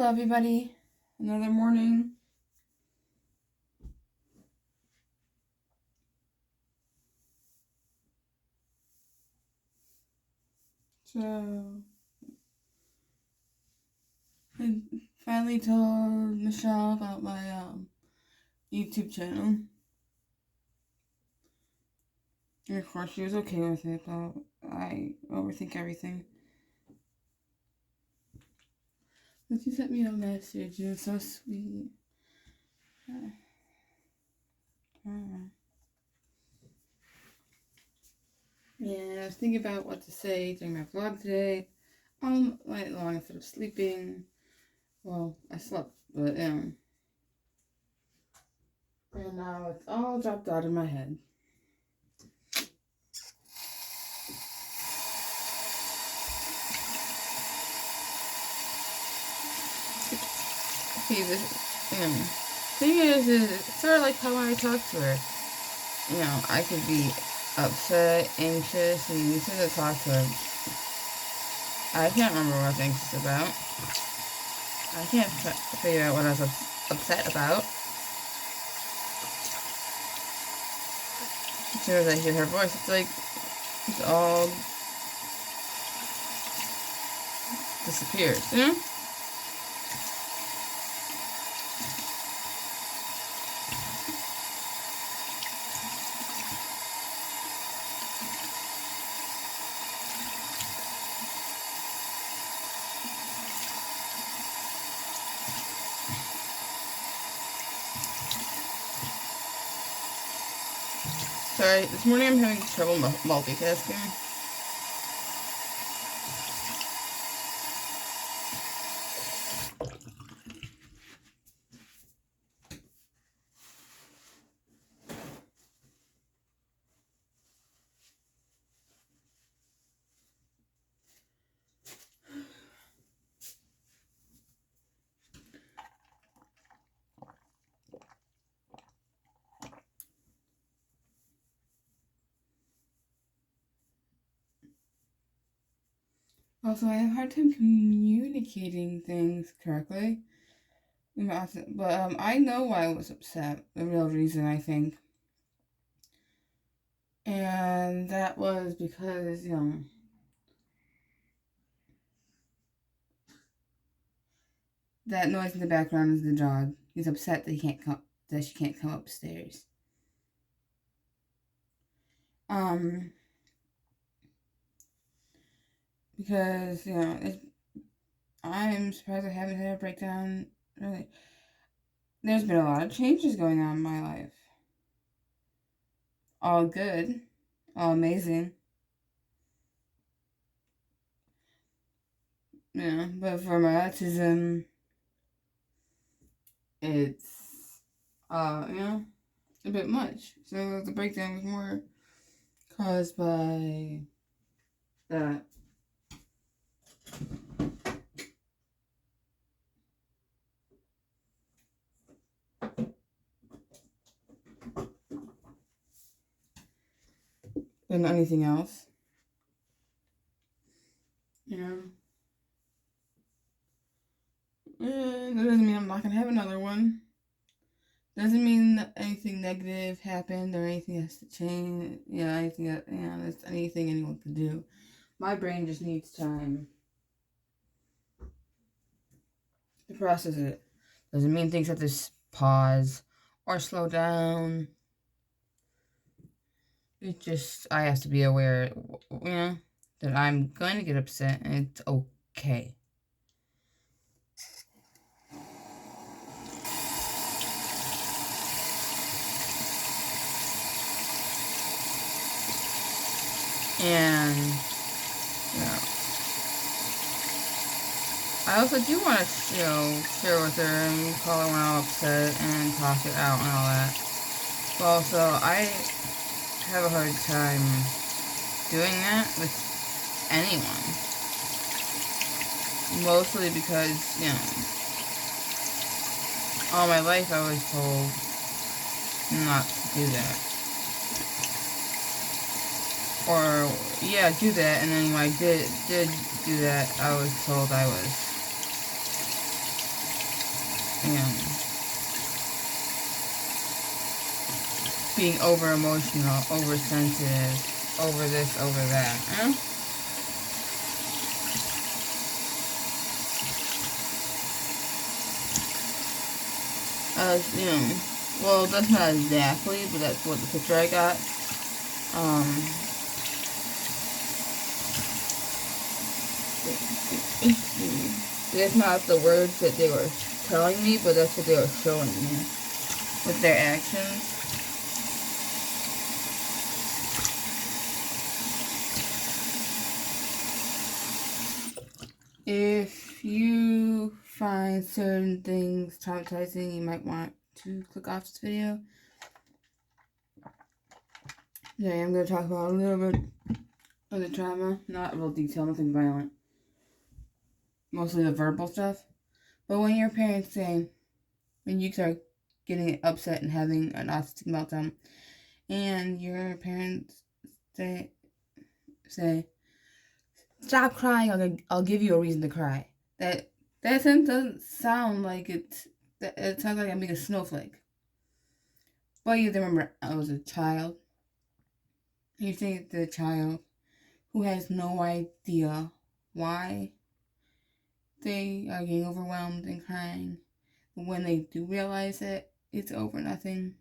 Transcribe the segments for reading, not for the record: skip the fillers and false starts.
Hello, everybody. Another morning. So, I finally told Michelle about my YouTube channel. And of course, she was okay with it, but I overthink everything. But she sent me a message. It was so sweet. Yeah, I was thinking about what to say during my vlog today. All night long instead of sleeping. Well, I slept, but and now it's all dropped out of my head. See, the thing is it's sort of like how I talk to her. I could be upset, anxious, and as soon as I talk to her, I can't remember what I was anxious about. I can't figure out what I was upset about. As soon as I hear her voice, it's like it all disappears, Sorry, this morning I'm having trouble multitasking. Also, I have a hard time communicating things correctly. But I know why I was upset. The real reason, I think. And that was because, that noise in the background is the dog. He's upset that she can't come upstairs. Because, I'm surprised I haven't had a breakdown, really. There's been a lot of changes going on in my life. All good. All amazing. Yeah, but for my autism, it's, a bit much. So the breakdown was more caused by that. Than anything else. That doesn't mean I'm not gonna have another one. Doesn't mean that anything negative happened or anything has to change. Anything that that's anything anyone can do. My brain just needs time to process it. Doesn't mean things have to pause or slow down. It just I have to be aware, that I'm going to get upset and it's okay. And, I also do want to, share with her and call her when I'm upset and talk it out and all that. But also, I have a hard time doing that with anyone. Mostly because, all my life I was told not to do that. Or, do that, and then when I did do that, I was told I was you know, being over emotional, oversensitive, over this, over that, you know? You know, well, that's not exactly, but that's what the picture I got. That's not the words that they were telling me, but that's what they were showing me with their actions. If you find certain things traumatizing, you might want to click off this video. Today I'm going to talk about a little bit of the trauma, not real detail, nothing violent. Mostly the verbal stuff. But when your parents say, when you start getting upset and having an autistic meltdown, and your parents say stop crying, I'll give you a reason to cry. That doesn't sound like it sounds like I'm being a snowflake. But you have to remember, I was a child. You think the child who has no idea why they are getting overwhelmed and crying. When they do realize it, it's over nothing.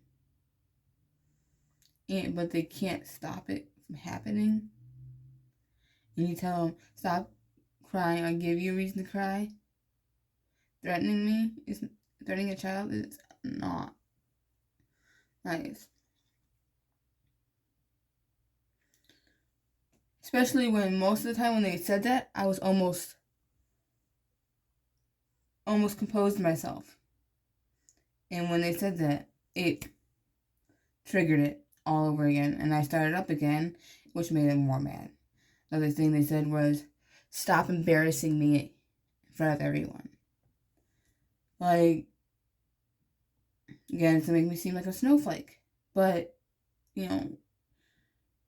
But they can't stop it from happening. And you tell them, stop crying, I'll give you a reason to cry. Threatening a child is not nice. Especially when most of the time when they said that, I was almost composed myself. And when they said that, it triggered it all over again. And I started up again, which made them more mad. Another thing they said was, stop embarrassing me in front of everyone. Like, again, to make me seem like a snowflake. But, you know,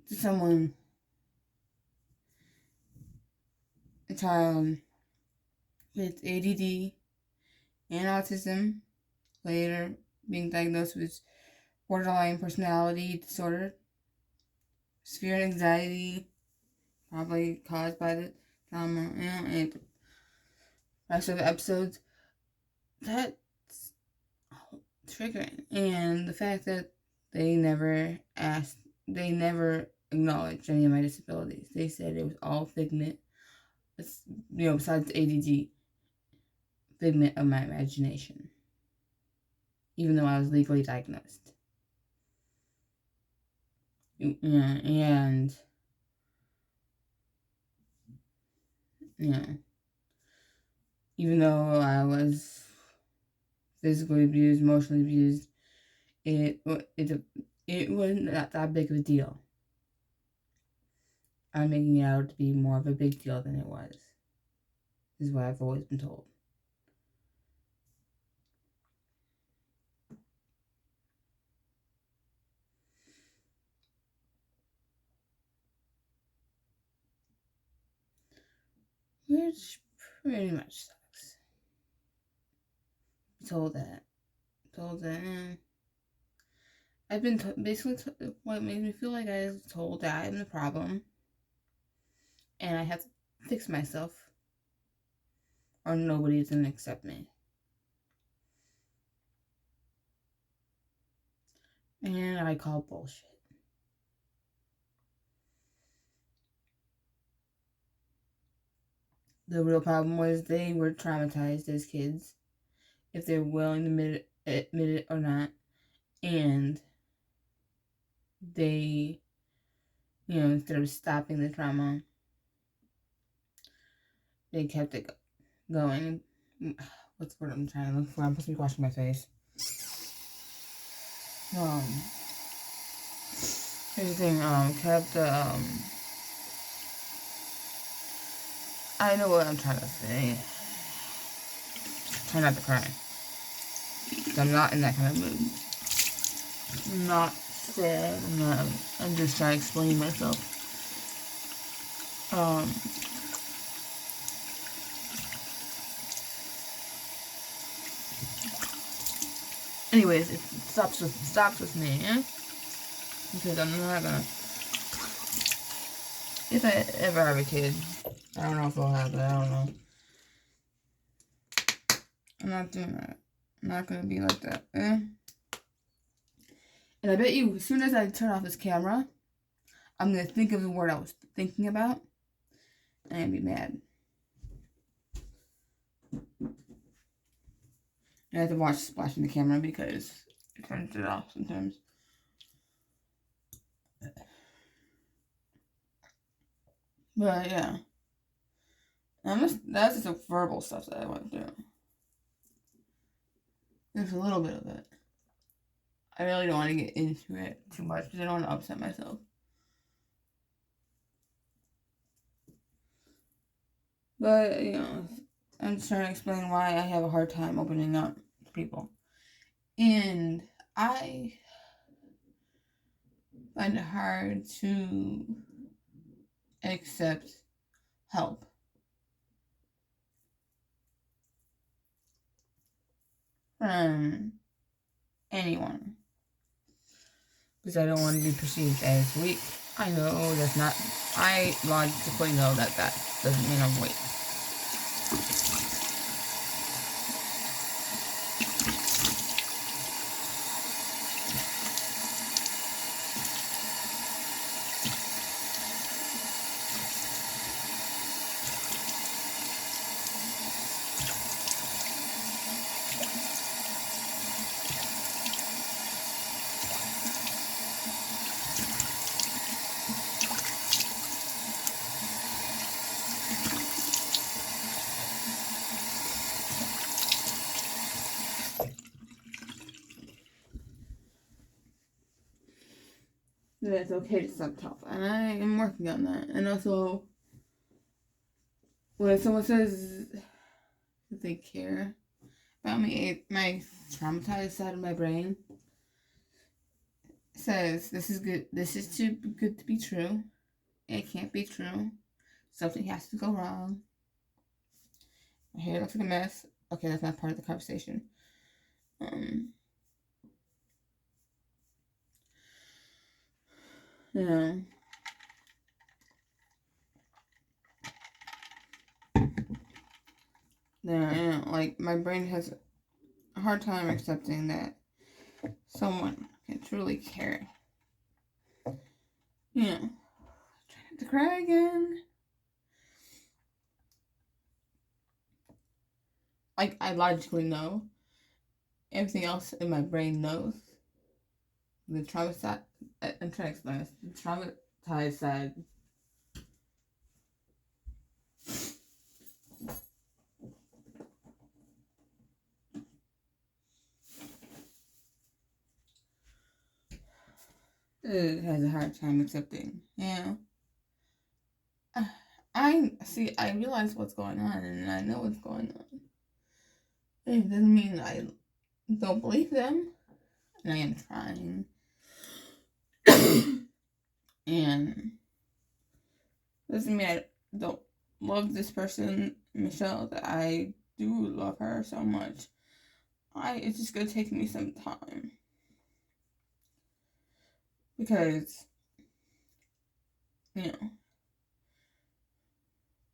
to someone, a child with ADD and autism, later being diagnosed with borderline personality disorder, severe anxiety, probably caused by the trauma, and the rest of the episodes, that's triggering. And the fact that they never acknowledged any of my disabilities. They said it was all figment, besides ADD, figment of my imagination, even though I was legally diagnosed. Yeah, and even though I was physically abused, emotionally abused, it wasn't that big of a deal. I'm making it out to be more of a big deal than it was. This is what I've always been told. Which pretty much sucks. Told that. I've been basically what made me feel like I was told that I'm the problem, and I have to fix myself, or nobody's gonna accept me. And I call bullshit. The real problem was they were traumatized as kids, if they're willing to admit it or not, and they, instead of stopping the trauma, they kept it going. What's the word I'm trying to look for? I'm supposed to be washing my face. Here's the thing, kept, I know what I'm trying to say. Try not to cry. I'm not in that kind of mood. I'm not sad. I'm just trying to explain myself. Anyways, it stops with me, eh? Because I'm not gonna. If I ever have a kid, I don't know if I'll have it. I don't know. I'm not doing that. I'm not gonna be like that, eh? And I bet you, as soon as I turn off this camera, I'm gonna think of the word I was thinking about, and I'd be mad. I have to watch splashing the camera because it turns it off sometimes. But yeah, that's just the verbal stuff that I want to do. There's a little bit of it. I really don't want to get into it too much because I don't want to upset myself. But, you know, I'm just trying to explain why I have a hard time opening up to people. And I find it hard to accept help. From anyone. Because I don't want to be perceived as weak. I know that's not... I logically know that doesn't mean I'm weak. That it's okay to stop tough. And I am working on that. And also, when someone says that they care about me, my traumatized side of my brain says this is good. This is too good to be true. It can't be true. Something has to go wrong. My hair looks like a mess. Okay, that's not part of the conversation. You know. Like my brain has a hard time accepting that someone can truly care. You know, trying not to cry again. Like, I logically know. Everything else in my brain knows. The traumatized... I'm trying to explain this. The traumatized side... It has a hard time accepting. Yeah. I realize what's going on, and I know what's going on. It doesn't mean I don't believe them, and I am trying. And doesn't mean I don't love this person, Michelle, that I do love her so much. It's just gonna take me some time. Because, you know,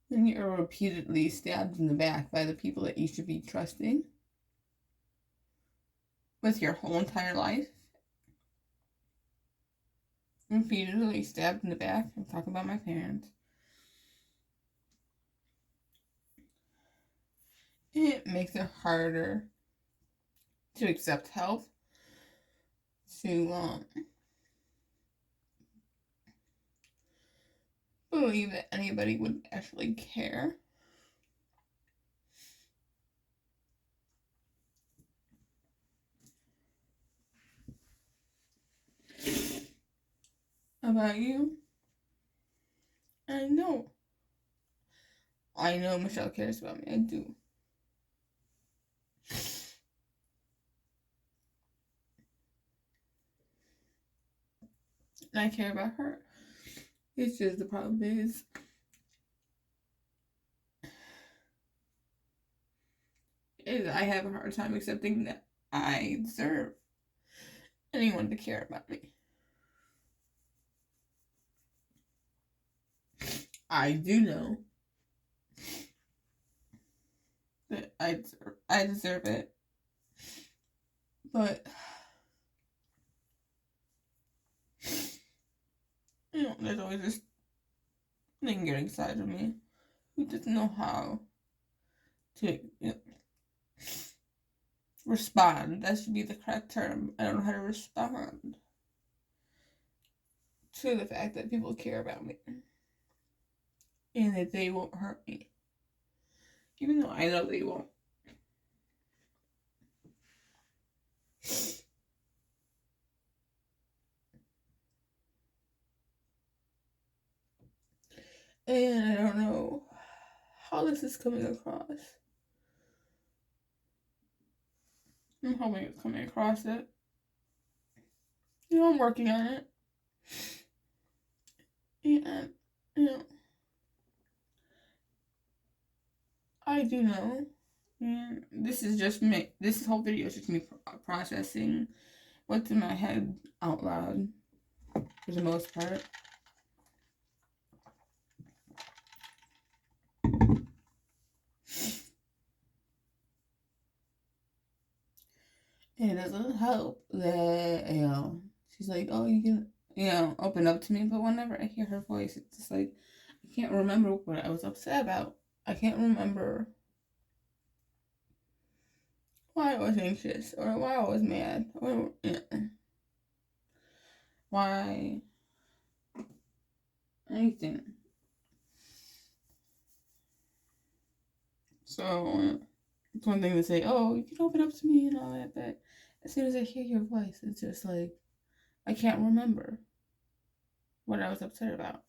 when you're repeatedly stabbed in the back by the people that you should be trusting with your whole entire life, repeatedly stabbed in the back, I'm talking about my parents, it makes it harder to accept help, to believe that anybody would actually care. About you. I know Michelle cares about me. I do. And I care about her. It's just the problem is I have a hard time accepting that I deserve anyone to care about me. I do know that I deserve it. But, there's always this lingering side of me who doesn't know how to respond. That should be the correct term. I don't know how to respond to the fact that people care about me and that they won't hurt me, even though I know they won't. And I don't know how this is coming across. I'm hoping it's coming across it. I'm working on it. And, I do know. And this is just me. This whole video is just me processing what's in my head out loud for the most part. And it doesn't help that, she's like, oh, you can, open up to me. But whenever I hear her voice, it's just like, I can't remember what I was upset about. I can't remember why I was anxious or why I was mad or why anything. So it's one thing to say, oh, you can open up to me and all that, but as soon as I hear your voice, it's just like, I can't remember what I was upset about.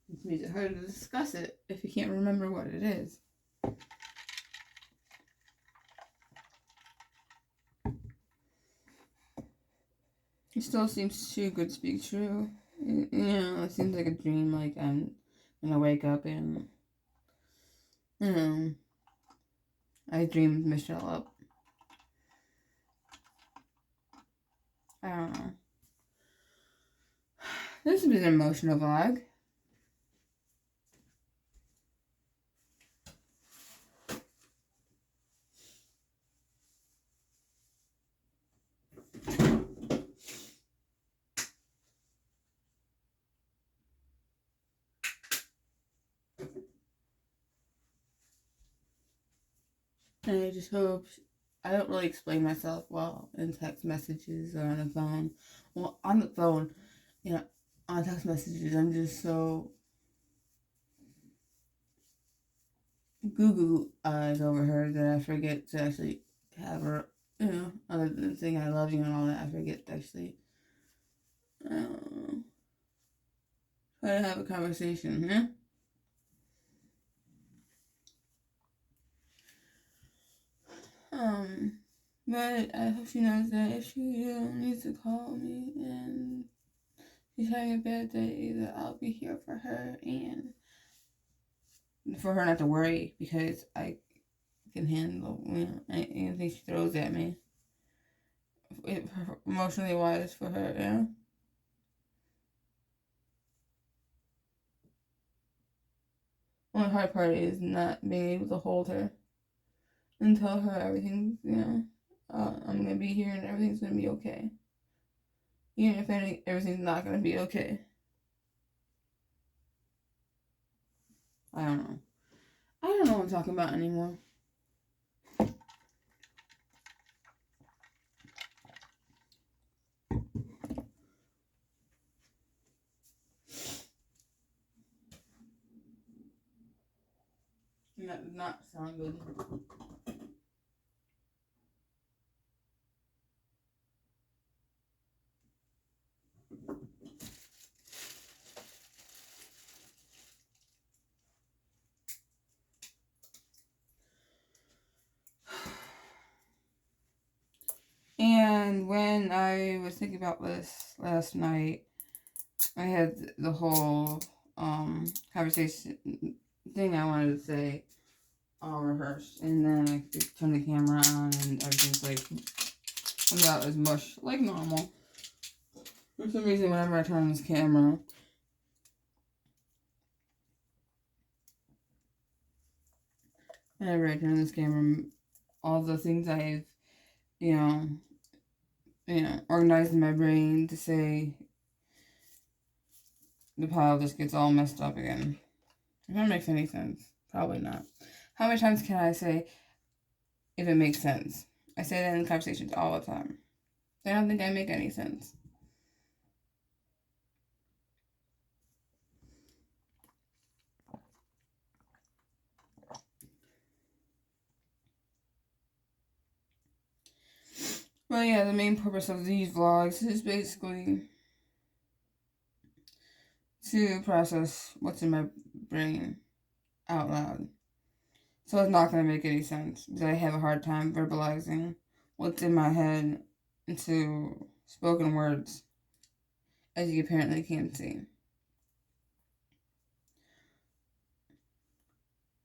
It makes it harder to discuss it if you can't remember what it is. It still seems too good to be true. It seems like a dream, like I'm gonna wake up and, I dreamed Michelle up. I don't know. This has been an emotional vlog. And I just hope I don't really explain myself well in text messages or on the phone. Well, on the phone, on text messages, I'm just so Google eyes over her that I forget to actually have her, other than saying I love you and all that, I forget to actually try to have a conversation, But I hope she knows that if she needs to call me and she's having a bad day, that I'll be here for her and for her not to worry because I can handle anything she throws at me. Emotionally wise for her, Only hard part is not being able to hold her and tell her everything's, I'm gonna be here and everything's gonna be okay. Even if everything's not gonna be okay. I don't know. I don't know what I'm talking about anymore. That does not sound good. And when I was thinking about this last night, I had the whole conversation thing I wanted to say. all rehearsed, and then I could turn the camera on, and everything's like comes out as mush, like normal. For some reason, whenever I turn on this camera, all the things I've, you know, organized in my brain to say, the pile just gets all messed up again. If that makes any sense, probably not. How many times can I say if it makes sense? I say that in conversations all the time. I don't think I make any sense. Well, yeah, the main purpose of these vlogs is basically to process what's in my brain out loud. So it's not going to make any sense because I have a hard time verbalizing what's in my head into spoken words, as you apparently can't see.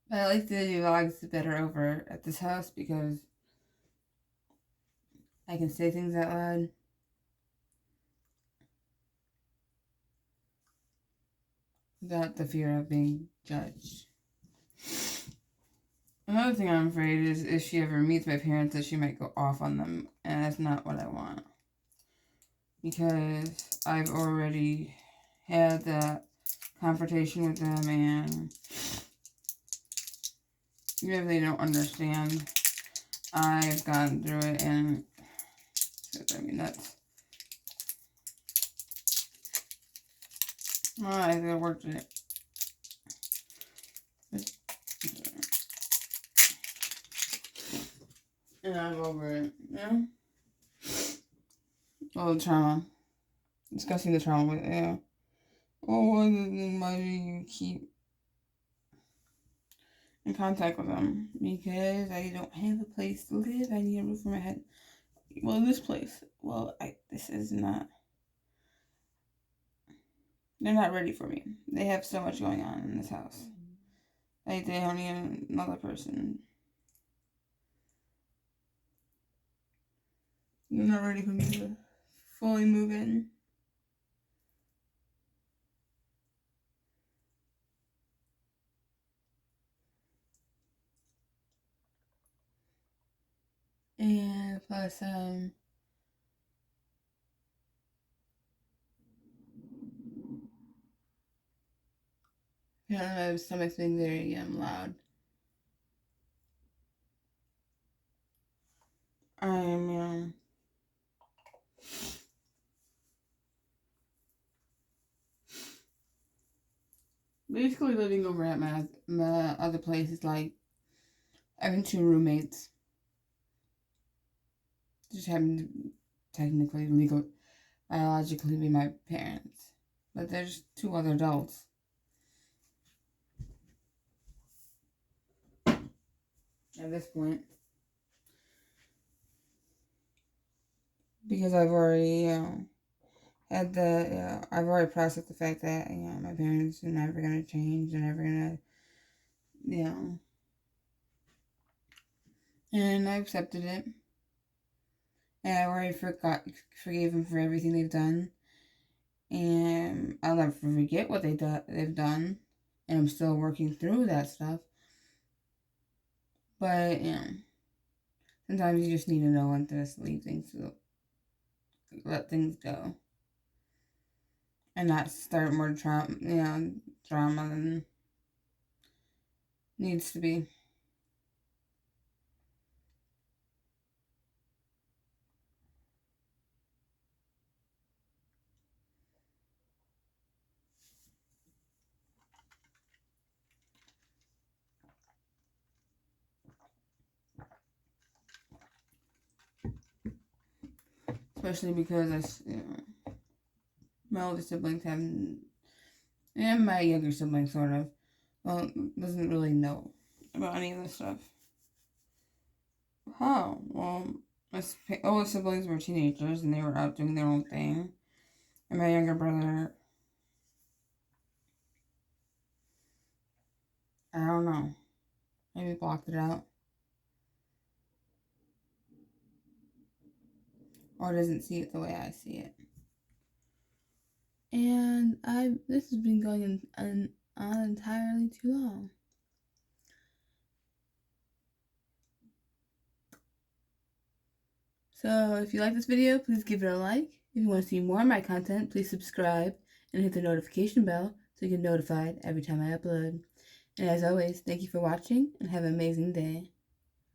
But I like to do vlogs better over at this house because I can say things out loud. Without the fear of being judged. Another thing I'm afraid is if she ever meets my parents that she might go off on them, and that's not what I want. Because I've already had that confrontation with them, and even if they don't understand, I've gone through it, and it's driving me nuts. I think I worked it. And I'm over it, yeah? Oh, the trauma. Discussing the trauma with, yeah. Oh, why do you keep in contact with them? Because I don't have a place to live. I need a roof over my head. Well, this place. Well, this is not. They're not ready for me. They have so much going on in this house. Like, they don't need another person. They're not ready for me to fully move in. And plus, I don't know, my stomach's being very loud. I'm basically living over at my other place is like having two roommates. Just happen to technically biologically be my parents, but there's two other adults. At this point, because I've already I've already processed the fact that my parents are never gonna change. They're never gonna and I accepted it. And I already forgave them for everything they've done. And I'll never forget what they've done. And I'm still working through that stuff. But, sometimes you just need to know when to just leave things, let things go. And not start more drama than needs to be. Especially because my older siblings haven't, and my younger siblings sort of, doesn't really know about any of this stuff. How? Well, my older siblings were teenagers and they were out doing their own thing. And my younger brother, I don't know. Maybe blocked it out. Or doesn't see it the way I see it. And this has been going on entirely too long. So if you like this video, please give it a like. If you want to see more of my content, please subscribe and hit the notification bell so you get notified every time I upload. And as always, thank you for watching and have an amazing day.